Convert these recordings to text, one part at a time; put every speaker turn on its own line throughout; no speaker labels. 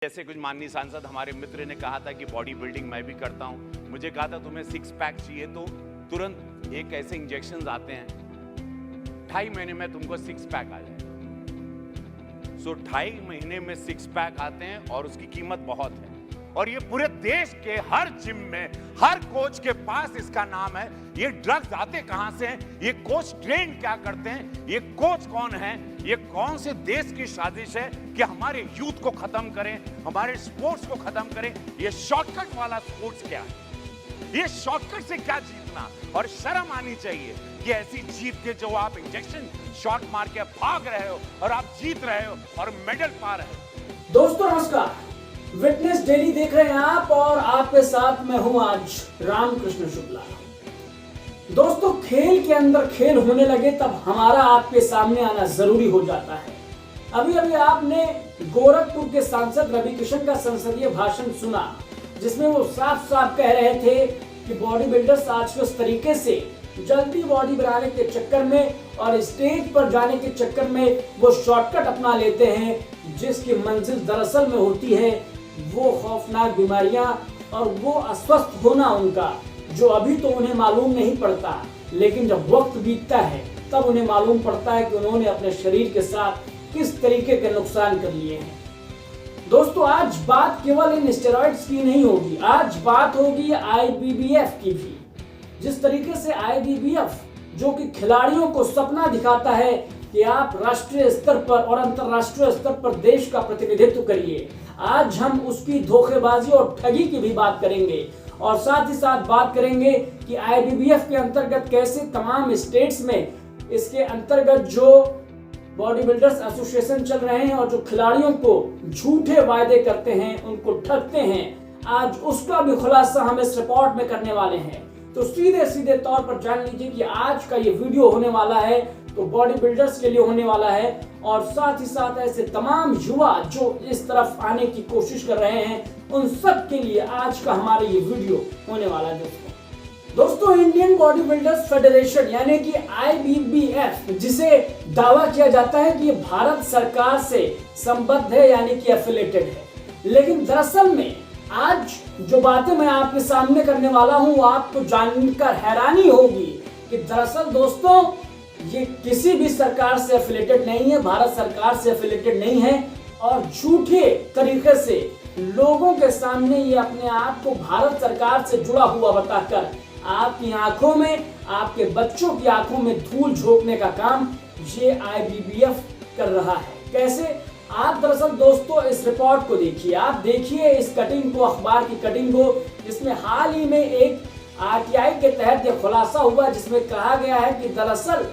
जैसे कुछ माननीय सांसद हमारे मित्र ने कहा था कि बॉडी बिल्डिंग मैं भी करता हूं, मुझे कहा था तुम्हें 6 पैक चाहिए तो तुरंत एक ऐसे इंजेक्शन आते हैं 2.5 महीने में तुमको 6 पैक आ जाए। सो 2.5 महीने में 6 पैक आते हैं और उसकी कीमत बहुत है। और ये पूरे देश के हर जिम में हर कोच के पास इसका नाम है। ये ड्रग्स आते कहां से हैं, ये कोच ट्रेन क्या करते हैं, ये कोच कौन है, ये कौन से देश की साजिश है कि हमारे यूथ को खत्म करें, हमारे स्पोर्ट्स को खत्म करें। ये शॉर्टकट वाला स्पोर्ट्स क्या है, ये शॉर्टकट से क्या जीतना, और शर्म आनी चाहिए कि ऐसी जीत के जो आप इंजेक्शन शॉट मार के भाग रहे हो और आप जीत रहे हो और मेडल पा रहे हो।
दोस्तों नमस्कार, विटनेस डेली देख रहे हैं आप और आपके साथ मैं हूं आज रामकृष्ण शुक्ला। दोस्तों खेल के अंदर खेल होने लगे तब हमारा आपके सामने आना जरूरी हो जाता है। अभी अभी आपने गोरखपुर के सांसद रवि किशन का संसदीय भाषण सुना, जिसमें वो साफ साफ कह रहे थे कि बॉडी बिल्डर्स आज के उस तरीके से जल्दी बॉडी बनाने के चक्कर में और स्टेज पर जाने के चक्कर में वो शॉर्टकट अपना लेते हैं, जिसकी मंजिल दरअसल में होती है वो खौफनाक बीमारियां और वो अस्वस्थ होना उनका, जो अभी तो उन्हें मालूम नहीं पड़ता, लेकिन जब वक्त बीतता है तब उन्हें मालूम पड़ता है कि उन्होंने अपने शरीर के साथ किस तरीके के नुकसान कर लिए हैं। दोस्तों आज बात केवल इन स्टेरॉइड्स की नहीं होगी, आज बात होगी आईबीबीएफ की भी। जिस तरीके से आईबीबीएफ जो कि खिलाड़ियों को सपना दिखाता है कि आप राष्ट्रीय स्तर पर और अंतरराष्ट्रीय स्तर पर देश का प्रतिनिधित्व करिए, आज हम उसकी धोखेबाजी और ठगी की भी बात करेंगे और साथ ही साथ बात करेंगे कि आईबीबीएफ के अंतर्गत कैसे तमाम स्टेट्स में इसके अंतर्गत जो बॉडी बिल्डर्स एसोसिएशन चल रहे हैं और जो खिलाड़ियों को झूठे वायदे करते हैं, उनको ठगते हैं, आज उसका भी खुलासा हम इस रिपोर्ट में करने वाले हैं। तो सीधे तौर पर जान लीजिए कि आज का ये वीडियो होने वाला है तो बॉडी बिल्डर्स के लिए होने वाला है और साथ ही साथ ऐसे तमाम युवा जो इस तरफ आने की कोशिश कर रहे हैं, उन सब के लिए आज का हमारा ये वीडियो होने वाला है। दोस्तों इंडियन बॉडी बिल्डर्स फेडरेशन यानी कि आईबीबीएफ, जिसे दावा किया जाता है कि ये भारत सरकार से संबद्ध है यानी कि एफिलेटेड है, लेकिन दरअसल में आज जो बातें मैं आपके सामने करने वाला हूं वो आपको जानकर हैरानी होगी कि दरअसल दोस्तों ये किसी भी सरकार से एफिलेटेड नहीं है, भारत सरकार से एफिलेटेड नहीं है और झूठे तरीके से लोगों के सामने ये अपने आप को भारत सरकार से जुड़ा हुआ बताकर आपकी आंखों में, आपके बच्चों की आंखों में धूल झोंकने का काम ये आईबीबीएफ कर रहा है। कैसे? आप दरअसल दोस्तों इस रिपोर्ट को देखिए, आप देखिए इस कटिंग को, अखबार की कटिंग को, जिसमें हाल ही में एक आरटीआई के तहत यह खुलासा हुआ, जिसमें कहा गया है कि दरअसल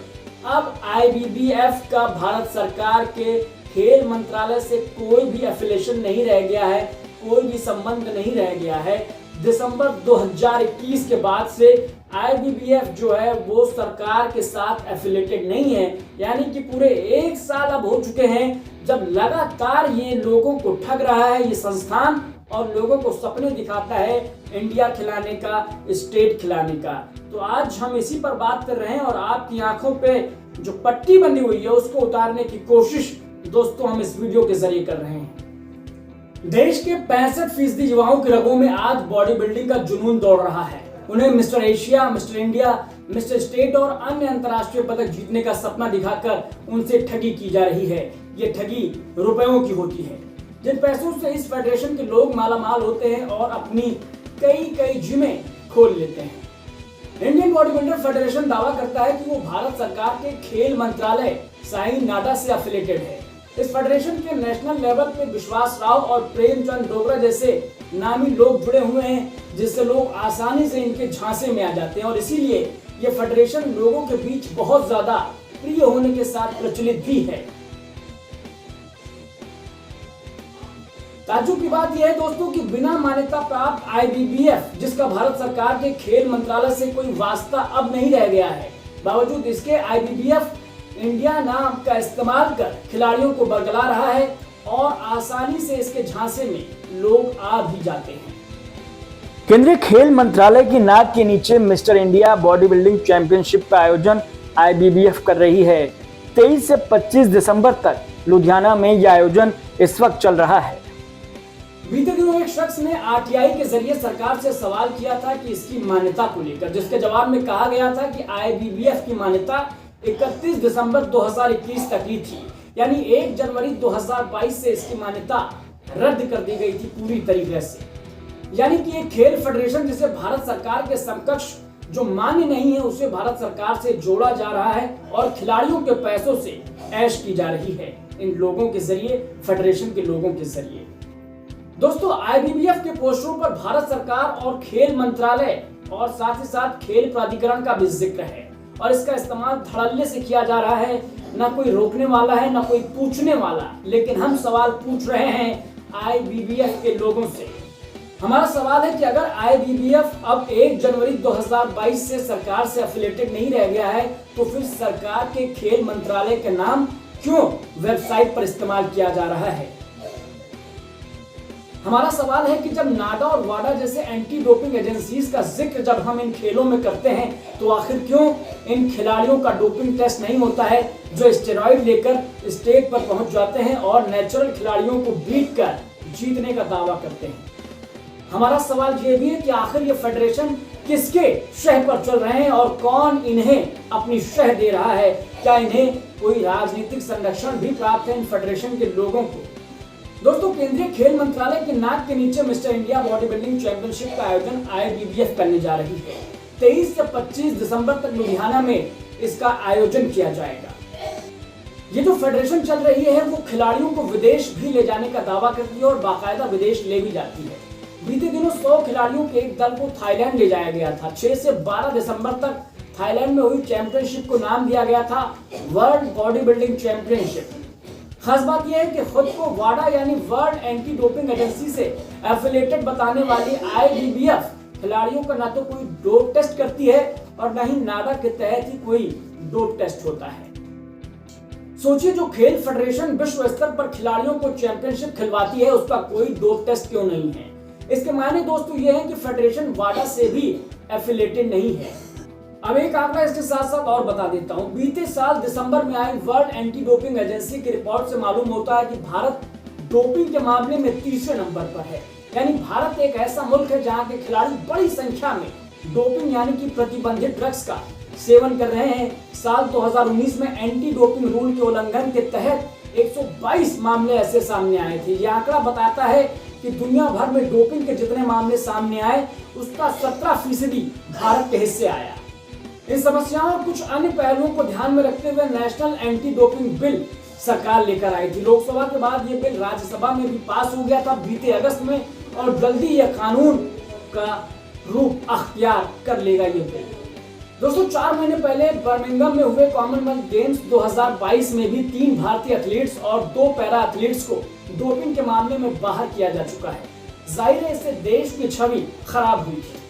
अब आईबीबीएफ का भारत सरकार के खेल मंत्रालय से कोई भी एफिलिएशन नहीं रह गया है, कोई भी संबंध नहीं रह गया है। दिसंबर 2021 के बाद से आईबीबीएफ जो है वो सरकार के साथ एफिलिएटेड नहीं है, यानी कि पूरे 1 साल अब हो चुके हैं जब लगातार ये लोगों को ठग रहा है ये संस्थान और लोगों को सपने दिखाता है इंडिया खिलाने का, स्टेट खिलाने का। तो आज हम इसी पर बात कर रहे हैं और आपकी आंखों पे जो पट्टी बंधी हुई है उसको उतारने की कोशिश दोस्तों हम इस वीडियो के जरिए कर रहे हैं। देश के 65% युवाओं की रगों में आज बॉडी बिल्डिंग का जुनून दौड़ रहा है। उन्हें mister Asia, mister India, mister state और अन्य अंतर्राष्ट्रीय पदक जीतने का सपना दिखाकर उनसे ठगी की जा रही है। ये ठगी रुपयों की होती है, जिन पैसों से इस फेडरेशन के लोग मालामाल होते हैं और अपनी कई जिमें खोल लेते हैं। इंडियन बॉडी बिल्डर फेडरेशन दावा करता है कि वो भारत सरकार के खेल मंत्रालय साई नाडा से एफिलिएटेड है। इस फेडरेशन के नेशनल लेवल पे विश्वास राव और प्रेमचंद डोगरा जैसे नामी लोग जुड़े हुए हैं, जिससे लोग आसानी से इनके झांसे में आ जाते हैं और इसीलिए ये फेडरेशन लोगों के बीच बहुत ज्यादा प्रिय होने के साथ प्रचलित भी है। ताज्जुब की बात यह है दोस्तों कि बिना मान्यता प्राप्त आईबीबीएफ, जिसका भारत सरकार के खेल मंत्रालय से कोई वास्ता अब नहीं रह गया है, बावजूद इसके आईबीबीएफ इंडिया नाम का इस्तेमाल कर खिलाड़ियों को बरगला रहा है और आसानी से इसके झांसे में लोग आ भी जाते हैं। केंद्रीय खेल मंत्रालय की नाक के नीचे mister India body building championship का आयोजन आईबीबीएफ कर रही है। 23 से 25 दिसंबर तक लुधियाना में यह आयोजन इस वक्त चल रहा है। दिनों एक शख्स ने आरटीआई के जरिए सरकार से सवाल किया था कि इसकी मान्यता को लेकर, जिसके जवाब में कहा गया था कि आईबीबीएफ की मान्यता 31 दिसंबर 2021 तक ही थी, यानी 1 जनवरी 2022 से इसकी मान्यता रद्द कर दी गई थी पूरी तरीके से। यानी कि एक खेल फेडरेशन जिसे भारत सरकार के समकक्ष जो मान्य नहीं है उसे भारत सरकार से जोड़ा जा रहा है और खिलाड़ियों के पैसों से ऐश की जा रही है इन लोगों के जरिए, फेडरेशन के लोगों के जरिए। दोस्तों, आईबीबीएफ के पोस्टरों पर भारत सरकार और खेल मंत्रालय और साथ ही साथ खेल प्राधिकरण का भी जिक्र है और इसका इस्तेमाल धड़ल्ले से किया जा रहा है। ना कोई रोकने वाला है ना कोई पूछने वाला, लेकिन हम सवाल पूछ रहे हैं आईबीबीएफ के लोगों से। हमारा सवाल है कि अगर आईबीबीएफ अब 1 जनवरी 2022 से सरकार से एफिलिएटेड नहीं रह गया है तो फिर सरकार के खेल मंत्रालय के नाम क्यों वेबसाइट पर इस्तेमाल किया जा रहा है। हमारा सवाल है कि जब नाडा और वाडा जैसे एंटी डोपिंग एजेंसीज का जिक्र जब हम इन खेलों में करते हैं तो आखिर क्यों इन खिलाड़ियों का डोपिंग टेस्ट नहीं होता है जो स्टेरॉइड लेकर स्टेज पर पहुंच जाते हैं और नेचुरल खिलाड़ियों को बीट कर जीतने का दावा करते हैं। हमारा सवाल यह भी है कि आखिर ये फेडरेशन किसके शह पर चल रहे हैं और कौन इन्हें अपनी शह दे रहा है। क्या इन्हें कोई राजनीतिक संरक्षण भी प्राप्त है इन फेडरेशन के लोगों को। दोस्तों, केंद्रीय खेल मंत्रालय के नाक के नीचे mister India body building championship का आयोजन आईबीबीएफ करने जा रही है। 23 से 25 दिसंबर तक लुधियाना में इसका आयोजन किया जाएगा। ये जो फेडरेशन चल रही है वो खिलाड़ियों को विदेश भी ले जाने का दावा करती है और बाकायदा विदेश ले भी जाती है। बीते दिनों 100 खिलाड़ियों के एक दल को थाईलैंड ले जाया गया था। 6 से 12 दिसंबर तक थाईलैंड में हुई चैंपियनशिप को नाम दिया गया था वर्ल्ड बॉडी बिल्डिंग चैंपियनशिप। खास बात यह है कि खुद को वाडा यानी वर्ल्ड एंटी डोपिंग एजेंसी से एफिलिएटेड बताने वाली आईबीबीएफ खिलाड़ियों का ना तो कोई डोप टेस्ट करती है और न ही नाडा के तहत ही कोई डोप टेस्ट होता है। सोचिए, जो खेल फेडरेशन विश्व स्तर पर खिलाड़ियों को चैंपियनशिप खिलवाती है उसका कोई डोप टेस्ट क्यों नहीं है। इसके मायने दोस्तों ये है कि फेडरेशन वाडा से भी एफिलिएटेड नहीं है। अब एक आंकड़ा इसके साथ साथ और बता देता हूं। बीते साल दिसंबर में आई वर्ल्ड एंटी डोपिंग एजेंसी की रिपोर्ट से मालूम होता है कि भारत डोपिंग के मामले में 30वें नंबर पर है। यानी भारत एक ऐसा मुल्क है जहां के खिलाड़ी बड़ी संख्या में डोपिंग यानी कि प्रतिबंधित ड्रग्स का सेवन कर रहे हैं। साल 2019 में एंटी डोपिंग रूल के उल्लंघन के तहत 122 मामले ऐसे सामने आए थे। यह आंकड़ा बताता है कि दुनिया भर में डोपिंग के जितने मामले सामने आए उसका 17% भारत के हिस्से आया। इन समस्याओं और कुछ अन्य पहलुओं को ध्यान में रखते हुए नेशनल एंटी डोपिंग बिल सरकार लेकर आई थी। लोकसभा के बाद ये बिल राज्यसभा में भी पास हो गया था बीते अगस्त में और जल्दी यह कानून का रूप अख्तियार कर लेगा ये बिल। दोस्तों, 4 महीने पहले बर्मिंघम में हुए कॉमनवेल्थ गेम्स 2022 में भी 3 भारतीय एथलीट्स और 2 पैरा एथलीट्स को डोपिंग के मामले में बाहर किया जा चुका है। जाहिर है इससे देश की छवि खराब हुई थी।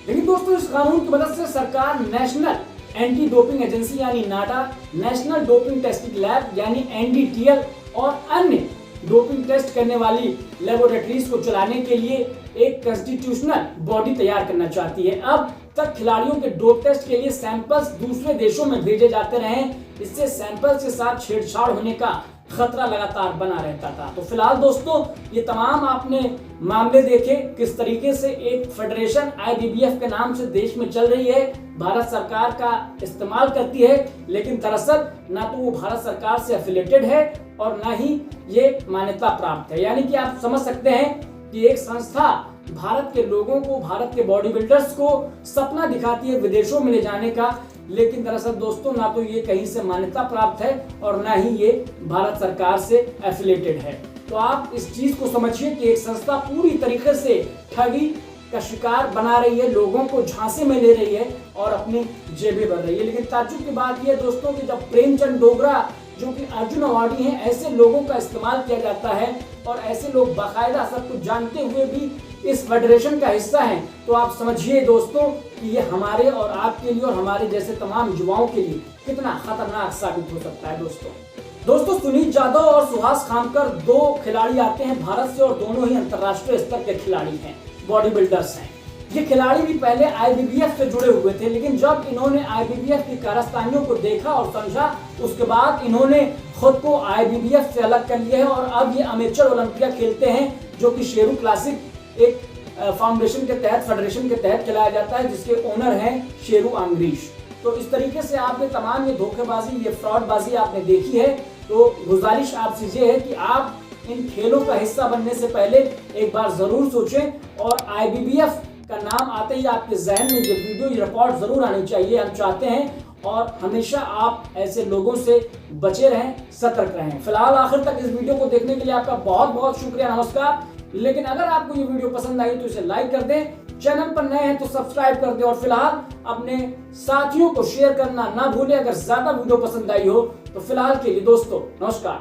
लेकिन दोस्तों, इस कानून की मदद से सरकार नेशनल एंटी डोपिंग एजेंसी यानी नाडा, नेशनल डोपिंग टेस्टिंग लैब यानी एनडीटीएल और अन्य डोपिंग टेस्ट करने वाली लेबोरेटरीज को चलाने के लिए एक कॉन्स्टिट्यूशनल बॉडी तैयार करना चाहती है। अब तक खिलाड़ियों के डोप टेस्ट के लिए सैंपल्स दूसरे देशों में भेजे जाते रहे, इससे सैंपल्स के साथ छेड़छाड़ होने का खतरा लगातार बना रहता था। तो फिलहाल दोस्तों, ये तमाम आपने मामले देखे किस तरीके से एक फेडरेशन आईबीबीएफ के नाम से देश में चल रही है, भारत सरकार का इस्तेमाल करती है, लेकिन दरअसल ना तो वो भारत सरकार से एफिलिएटेड है और ना ही ये मान्यता प्राप्त है। यानी कि आप समझ सकते हैं कि एक संस्था भारत के लोगों को, भारत के बॉडी बिल्डर्स को सपना दिखाती है विदेशों में ले जाने का, लेकिन दरअसल दोस्तों ना तो ये कहीं से मान्यता प्राप्त है और ना ही ये भारत सरकार से एफिलिएटेड है। तो आप इस चीज को समझिए कि एक संस्था पूरी तरीके से ठगी का शिकार बना रही है, लोगों को झांसे में ले रही है और अपनी जेबें भर रही है। लेकिन ताज्जुब की बात यह दोस्तों कि जब प्रेमचंद डोगरा जो कि अर्जुन अवार्डी हैं, ऐसे लोगों का इस्तेमाल किया जाता है और ऐसे लोग बाकायदा सब कुछ जानते हुए भी इस फेडरेशन का हिस्सा हैं, तो आप समझिए दोस्तों कि ये हमारे और आपके लिए और हमारे जैसे तमाम युवाओं के लिए कितना खतरनाक साबित हो सकता है। दोस्तों सुनील जाधव और सुहास खामकर 2 खिलाड़ी आते हैं भारत से और दोनों ही अंतर्राष्ट्रीय स्तर के खिलाड़ी हैं, बॉडी बिल्डर्स हैं। ये खिलाड़ी भी पहले आईबीबीएफ से जुड़े हुए थे, लेकिन जब इन्होंने आईबीबीएफ की कारस्तानियों को देखा और समझा, उसके बाद इन्होंने खुद को आईबीबीएफ से अलग कर लिया है और अब ये अमेचर ओलंपिया खेलते हैं, जो कि शेरू क्लासिक एक फाउंडेशन के तहत, फेडरेशन के तहत चलाया जाता है, जिसके ओनर हैं शेरू आंग्रीश। तो इस तरीके से आपने तमाम ये धोखेबाजी, ये फ्रॉडबाजी आपने देखी है। तो गुजारिश आपसे ये है कि आप इन खेलों का हिस्सा बनने से पहले एक बार जरूर सोचें और IBBF का नाम आते ही आपके जहन में ये वीडियो, ये रिपोर्ट जरूर आनी चाहिए। हम चाहते हैं और हमेशा आप ऐसे लोगों से बचे रहें, सतर्क रहें। फिलहाल आखिर तक इस वीडियो को देखने के लिए आपका बहुत बहुत शुक्रिया, नमस्कार। लेकिन अगर आपको ये वीडियो पसंद आई तो इसे लाइक कर दें, चैनल पर नए हैं तो सब्सक्राइब कर दें और फिलहाल अपने साथियों को शेयर करना ना भूलें अगर ज्यादा वीडियो पसंद आई हो। तो फिलहाल के लिए दोस्तों नमस्कार।